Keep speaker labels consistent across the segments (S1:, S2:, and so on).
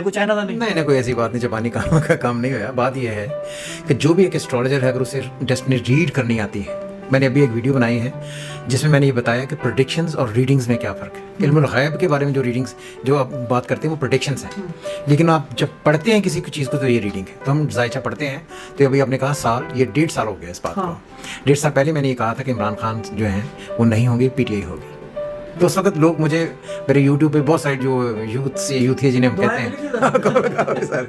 S1: کوئی چائنا کا نہیں؟
S2: نہیں کوئی ایسی بات نہیں, جاپانی کا کام نہیں ہوا. بات یہ ہے کہ جو بھی ایک اسٹرالوجر ہے اگر اسے ڈیسٹنی ریڈ کرنی آتی ہے, میں نے ابھی ایک ویڈیو بنائی ہے جس میں نے یہ بتایا کہ پریڈکشنز اور ریڈنگز میں کیا فرق ہے. علم الغیب کے بارے میں جو ریڈنگز جو آپ بات کرتے ہیں وہ پریڈکشنز ہیں, لیکن آپ جب پڑھتے ہیں کسی چیز کو تو یہ ریڈنگ ہے. تو ہم ذائچہ پڑھتے ہیں تو ابھی آپ نے کہا سال, یہ 1.5 سال ہو گیا اس بات کو. 1.5 سال پہلے میں نے یہ کہا تھا کہ عمران خان جو ہیں وہ نہیں ہوں گے, پی ٹی آئی ہوگی. تو اس وقت لوگ مجھے میرے یوٹیوب پہ بہت سارے جو یوتھ ہے جنہیں ہم کہتے ہیں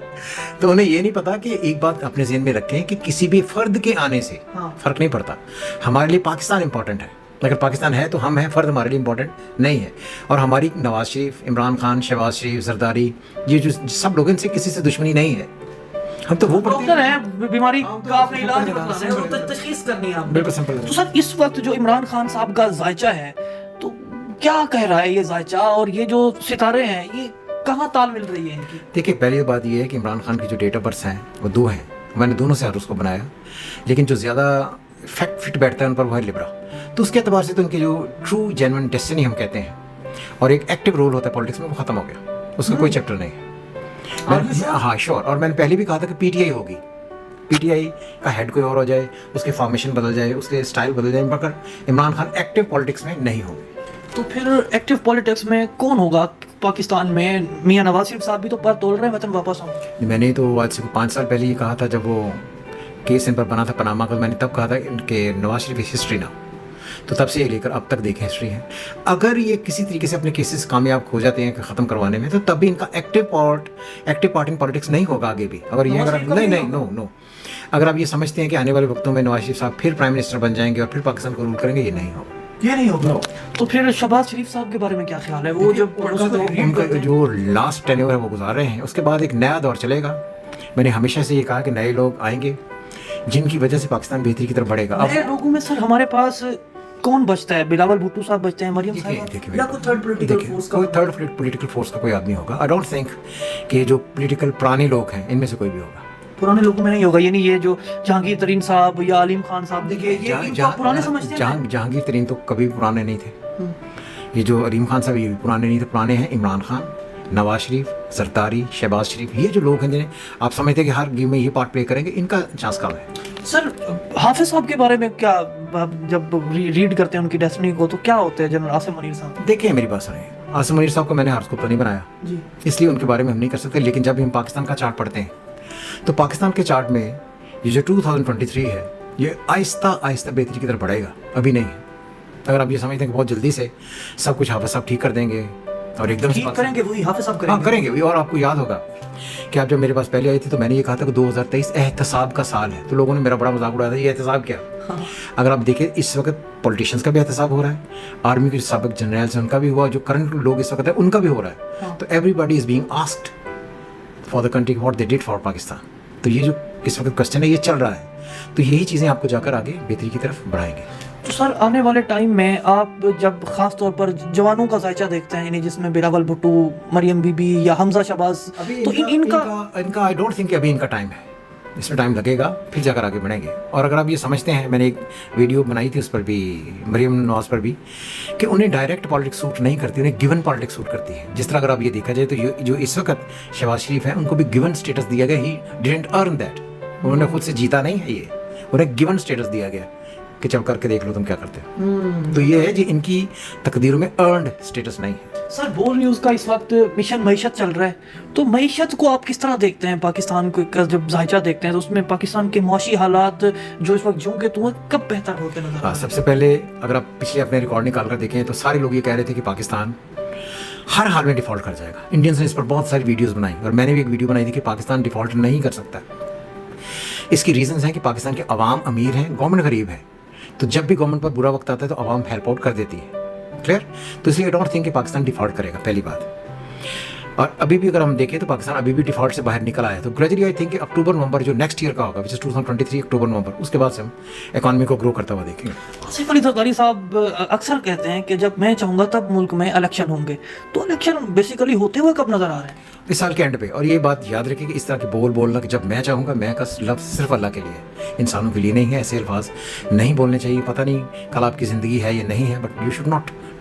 S2: تو انہیں یہ نہیں پتا کہ ایک بات اپنے ذہن میں رکھیں کہ کسی بھی فرد کے آنے سے فرق نہیں پڑتا. ہمارے لیے پاکستان امپورٹنٹ ہے, اگر پاکستان ہے تو ہم ہیں, فرد ہمارے لیے امپورٹنٹ نہیں ہے. اور ہماری نواز شریف, عمران خان, شہباز شریف, زرداری, یہ جو سب لوگ ان سے کسی سے دشمنی نہیں ہے. ہم تو وہ
S1: ڈاکٹر ہیں, بیماری کا آپ نے علاج کرنا ہے, تشخیص کرنی ہے.
S2: بالکل سمپل.
S1: تو سر اس وقت جو عمران خان صاحب کا ذائچہ ہے تو کیا کہہ رہا ہے یہ ذائچہ, اور یہ جو ستارے ہیں یہ کہاں تال مل رہی ہے ان کی؟
S2: دیکھیے پہلی بات یہ ہے کہ عمران خان کی جو ڈیٹ آف برتھ ہیں وہ 2 ہیں, میں نے دونوں سے ہر اس کو بنایا, لیکن جو زیادہ فیکٹ فٹ بیٹھتا ہے ان پر وہ ہے لبرا. تو اس کے اعتبار سے تو ان کی جو ٹرو جینوئن ڈیسٹنی ہم کہتے ہیں اور ایک ایکٹیو رول ہوتا ہے پالیٹکس میں, وہ ختم ہو گیا, اس کا کوئی چیپٹر نہیں ہے. ہاں شور. اور میں نے پہلے بھی کہا تھا کہ پی ٹی آئی ہوگی, پی ٹی آئی کا ہیڈ کوئی اور ہو جائے, اس کے فارمیشن بدل جائے, اس کے اسٹائل بدل جائے, مگر عمران خان ایکٹیو پالیٹکس میں نہیں ہوں گے.
S1: تو پھر ایکٹیو پالیٹکس میں کون ہوگا پاکستان میں؟ میاں نواز شریف صاحب بھی تو پر تول رہے ہیں وطن واپس آؤں.
S2: میں نے تو آج سے 5 سال پہلے یہ کہا تھا جب وہ کیس ان پر بنا تھا پاناما کا, میں نے تب کہا تھا کہ نواز شریف ہسٹری نہ, تو تب سے یہ لے کر اب تک دیکھیں ہسٹری ہے. اگر یہ کسی طریقے سے اپنے کیسز کامیاب ہو جاتے ہیں کہ ختم کروانے میں, تو تب بھی ان کا ایکٹیو پارٹ ان پالیٹکس نہیں ہوگا آگے بھی. اگر یہ نو اگر آپ یہ سمجھتے ہیں کہ آنے والے وقتوں میں نواز شریف صاحب پھر پرائم منسٹر بن جائیں گے اور پھر پاکستان کو رول کریں گے, یہ نہیں ہوگا.
S1: یہ نہیں ہوگا. تو پھر شہباز شریف صاحب کے بارے میں کیا خیال ہے؟ وہ جب
S2: ان کا جو لاسٹ ٹینیور ہے وہ گزار رہے ہیں, اس کے بعد ایک نیا دور چلے گا. میں نے ہمیشہ سے یہ کہا کہ نئے لوگ آئیں گے جن کی وجہ سے پاکستان بہتری کی طرف بڑھے گا.
S1: نئے لوگوں میں سر ہمارے پاس کون بچتا ہے؟ بلاول بھٹو صاحب بچتے ہیں, مریم صاحب, یا کوئی تھرڈ
S2: پولیٹیکل فورس کا کوئی آدمی ہوگا. آئی ڈونٹ تھنک کہ جو پولیٹیکل پرانے لوگ ہیں ان میں سے کوئی بھی ہوگا.
S1: پرانے لوگوں میں نہیں ہوگا, یعنی یہ جو جہانگیر ترین صاحب یا علیم خان صاحب, دیکھیے یہ پرانے سمجھتے ہیں.
S2: جہانگیر ترین تو کبھی پرانے نہیں تھے. یہ جو علیم خان صاحب یہ بھی پرانے نہیں تھے. پرانے ہیں عمران خان, نواز شریف, زرداری, شہباز شریف. یہ جو لوگ ہیں جنہیں آپ سمجھتے ہیں کہ ہر گیم میں یہ پارٹ پلے کریں گے, ان کا چانس کم ہے.
S1: سر حافظ صاحب کے بارے میں کیا, جب ریڈ کرتے ہیں ان کی ڈیسٹنی کو تو کیا ہوتے ہیں جنرل عاصم منیر صاحب؟
S2: دیکھیں میری بات سنیں, عاصم منیر صاحب کو میں نے ہارسکوپ تو نہیں بنایا
S1: جی,
S2: اس لیے ان کے بارے میں ہم نہیں کر سکتے. لیکن جب ہم پاکستان کا چارٹ پڑھتے ہیں تو پاکستان کے چارٹ میں یہ جو 2023 ہے یہ آہستہ آہستہ بہتری کی طرف بڑھے گا, ابھی نہیں. اگر آپ یہ سمجھتے ہیں کہ بہت جلدی سے سب کچھ حافظ صاحب ٹھیک کر دیں گے اور ایک دم سے
S1: کریں گے, وہی حافظ صاحب
S2: کریں گے. اور آپ کو یاد ہوگا کہ آپ جب میرے پاس پہلے آئی تھی تو میں نے یہ کہا تھا کہ 2023 احتساب کا سال ہے, تو لوگوں نے میرا بڑا مذاق اڑایا تھا, یہ احتساب کیا؟ اگر آپ دیکھیں اس وقت پولیٹیشینس کا بھی احتساب ہو رہا ہے, آرمی کے سابق جنرلز ان کا بھی ہوا, جو کرنٹ لوگ اس وقت ہیں ان کا بھی ہو رہا ہے. تو every body is being asked for the country what they did for Pakistan. تو یہ جو اس وقت کوشچن ہے یہ چل رہا ہے, تو یہی چیزیں آپ کو جا کر آگے بہتری کی طرف بڑھائیں گے.
S1: تو سر آنے والے ٹائم میں آپ جب خاص طور پر جوانوں کا ذائچہ دیکھتے ہیں, یعنی جس میں بلاول بھٹو, مریم بی بی یا حمزہ شہباز, تو ان کا
S2: آئی ڈونٹ تھنک کہ ابھی ان کا ٹائم ہے, اس میں ٹائم لگے گا, پھر جا کر آگے بڑھیں گے. اور اگر آپ یہ سمجھتے ہیں, میں نے ایک ویڈیو بنائی تھی اس پر بھی, مریم نواز پر بھی, کہ انہیں ڈائریکٹ پالیٹکس سوٹ نہیں کرتی, انہیں گیون پالیٹکس سوٹ کرتی ہے. جس طرح اگر آپ یہ دیکھا جائے تو جو اس وقت شہباز شریف ہیں ان کو بھی گیون اسٹیٹس دیا گیا, ہی ڈیڈنٹ ارن دیٹ, انہوں نے خود سے جیتا نہیں ہے, یہ انہیں گیون اسٹیٹس دیا گیا کہ چل کر کے دیکھ لو تم کیا کرتے ہو. تو یہ ہے جی ان کی تقدیروں میں ارنڈ اسٹیٹس نہیں ہے.
S1: سر بول نیوز کا اس وقت مشن معیشت چل رہا ہے, تو معیشت کو آپ کس طرح دیکھتے ہیں؟ پاکستان کو جب ذائچہ دیکھتے ہیں تو اس میں پاکستان کے معاشی حالات جو اس وقت جوں کے تو کب بہتر ہوتے نظر آتے ہیں؟
S2: سب سے پہلے اگر آپ پچھلے اپنے ریکارڈ نکال کر دیکھیں تو سارے لوگ یہ کہہ رہے تھے کہ پاکستان ہر حال میں ڈیفالٹ کر جائے گا. انڈینس نے اس پر بہت ساری ویڈیوز بنائی, اور میں نے بھی ایک ویڈیو بنائی تھی کہ پاکستان ڈیفالٹ نہیں کر سکتا. اس کی ریزنز ہیں کہ پاکستان کے عوام امیر ہیں, گورنمنٹ غریب ہے, تو جب بھی گورنمنٹ پر برا وقت آتا ہے تو عوام ہیلپ آؤٹ کر دیتی ہے. کلیئر؟ تو اس لیے آئی ڈونٹ تھنک کہ پاکستان ڈیفالٹ کرے گا, پہلی بات. اور ابھی بھی اگر ہم دیکھیں تو پاکستان ابھی بھی ڈیفالٹ سے باہر نکل آیا ہے. تو گریجولی آئی تھنک کہ اکتوبر نومبر جو نیکسٹ ایئر کا ہوگا, وچ از 2023 اکتوبر نومبر, اس کے بعد سے ہم اکانومی کو گرو کرتا ہوا دیکھیں گے.
S1: آصف علی زرداری صاحب اکثر کہتے ہیں کہ جب میں چاہوں گا تب ملک میں الیکشن ہوں گے, تو الیکشن بیسیکلی ہوتے ہوئے کب نظر آ رہے ہیں
S2: اس سال کے اینڈ پہ؟ اور یہ بات یاد رکھیں کہ اس طرح کے بولنا کہ جب میں چاہوں گا, میں کا لفظ صرف اللہ کے لیے, انسانوں کے لیے نہیں ہے. ایسے الفاظ نہیں بولنے چاہیے. پتہ نہیں کل آپ کی زندگی ہے یا نہیں ہے, بٹ یو شوڈ ناٹ